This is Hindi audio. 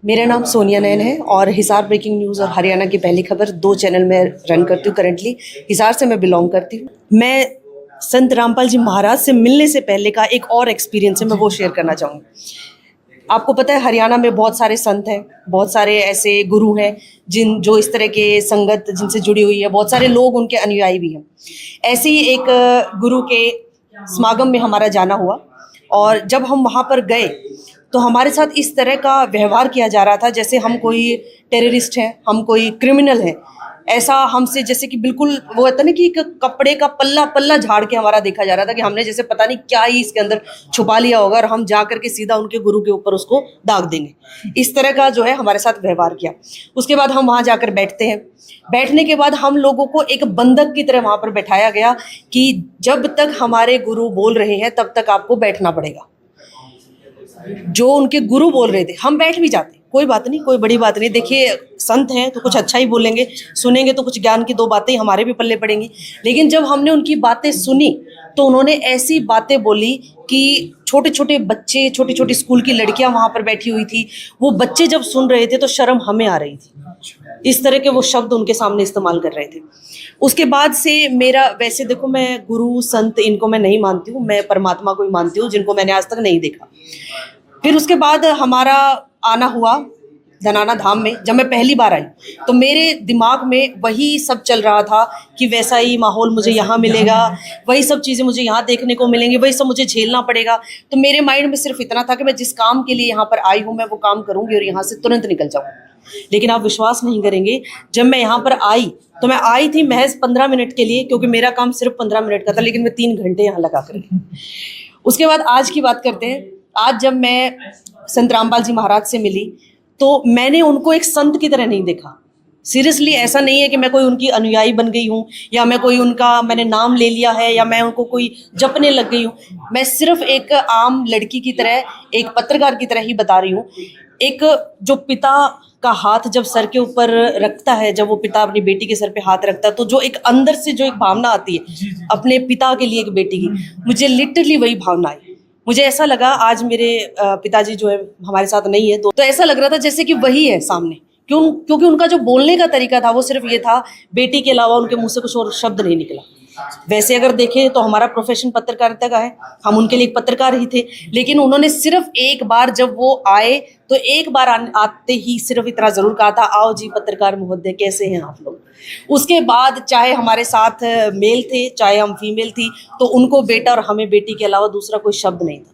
मेरा नाम सोनिया नैन है और हिसार ब्रेकिंग न्यूज़ और हरियाणा की पहली खबर 2 चैनल में रन करती हूँ। करंटली हिसार से मैं बिलोंग करती हूँ। मैं संत रामपाल जी महाराज से मिलने से पहले का एक और एक्सपीरियंस है, मैं वो शेयर करना चाहूँगी। आपको पता है हरियाणा में बहुत सारे संत हैं, बहुत सारे ऐसे गुरु हैं जो इस तरह के संगत जिनसे जुड़ी हुई है, बहुत सारे लोग उनके अनुयायी भी हैं। ऐसे ही एक गुरु के समागम में हमारा जाना हुआ और जब हम वहाँ पर गए तो हमारे साथ इस तरह का व्यवहार किया जा रहा था जैसे हम कोई टेररिस्ट हैं, हम कोई क्रिमिनल हैं। ऐसा हमसे जैसे कि बिल्कुल वो होता है ना कि एक कपड़े का पल्ला पल्ला झाड़ के हमारा देखा जा रहा था कि हमने जैसे पता नहीं क्या ही इसके अंदर छुपा लिया होगा और हम जा करके सीधा उनके गुरु के ऊपर उसको दाग देंगे। इस तरह का जो है हमारे साथ व्यवहार किया। उसके बाद हम वहाँ जाकर बैठते हैं। बैठने के बाद हम लोगों को एक बंधक की तरह वहाँ पर बैठाया गया कि जब तक हमारे गुरु बोल रहे हैं तब तक आपको बैठना पड़ेगा। जो उनके गुरु बोल रहे थे हम बैठ भी जाते, कोई बात नहीं, कोई बड़ी बात नहीं। देखिए संत हैं तो कुछ अच्छा ही बोलेंगे, सुनेंगे तो कुछ ज्ञान की 2 बातें हमारे भी पल्ले पड़ेंगी। लेकिन जब हमने उनकी बातें सुनी तो उन्होंने ऐसी बातें बोली कि छोटे छोटे बच्चे, छोटी छोटी स्कूल की लड़कियां वहां पर बैठी हुई थी, वो बच्चे जब सुन रहे थे तो शर्म हमें आ रही थी। इस तरह के वो शब्द उनके सामने इस्तेमाल कर रहे थे। उसके बाद से मेरा, वैसे देखो मैं गुरु संत इनको मैं नहीं मानती हूँ, मैं परमात्मा को ही मानती हूँ जिनको मैंने आज तक नहीं देखा। फिर उसके बाद हमारा आना हुआ धनाना धाम में। जब मैं पहली बार आई तो मेरे दिमाग में वही सब चल रहा था कि वैसा ही माहौल मुझे यहाँ मिलेगा, वही सब चीज़ें मुझे यहाँ देखने को मिलेंगी, वही सब मुझे झेलना पड़ेगा। तो मेरे माइंड में सिर्फ इतना था कि मैं जिस काम के लिए यहाँ पर आई हूँ मैं वो काम करूँगी और यहाँ से तुरंत निकल जाऊँ। लेकिन आप विश्वास नहीं करेंगे, जब मैं यहाँ पर आई तो मैं आई थी महज 15 मिनट के लिए, क्योंकि मेरा काम सिर्फ 15 मिनट का था, लेकिन मैं 3 घंटे यहाँ लगा कर गई। उसके बाद आज की बात करते हैं। आज जब मैं संत रामपाल जी महाराज से मिली तो मैंने उनको एक संत की तरह नहीं देखा। सीरियसली ऐसा नहीं है कि मैं कोई उनकी अनुयायी बन गई हूँ या मैं कोई उनका मैंने नाम ले लिया है या मैं उनको कोई जपने लग गई हूँ। मैं सिर्फ एक आम लड़की की तरह, एक पत्रकार की तरह ही बता रही हूँ। एक जो पिता का हाथ जब सर के ऊपर रखता है, जब वो पिता अपनी बेटी के सर पे हाथ रखता है तो जो एक अंदर से जो एक भावना आती है अपने पिता के लिए एक बेटी की, मुझे लिटरली वही भावना आई। मुझे ऐसा लगा, आज मेरे पिताजी जो है हमारे साथ नहीं है तो ऐसा लग रहा था जैसे कि वही है सामने। क्योंकि उनका जो बोलने का तरीका था वो सिर्फ ये था, बेटी के अलावा उनके मुंह से कुछ और शब्द नहीं निकला। वैसे अगर देखें तो हमारा प्रोफेशन पत्रकारिता का है, हम उनके लिए एक पत्रकार ही थे, लेकिन उन्होंने सिर्फ एक बार जब वो आए तो एक बार आते ही सिर्फ इतना जरूर कहा था, आओ जी पत्रकार महोदय कैसे हैं आप लोग। उसके बाद चाहे हमारे साथ मेल थे चाहे हम फीमेल थी तो उनको बेटा और हमें बेटी के अलावा दूसरा कोई शब्द नहीं था।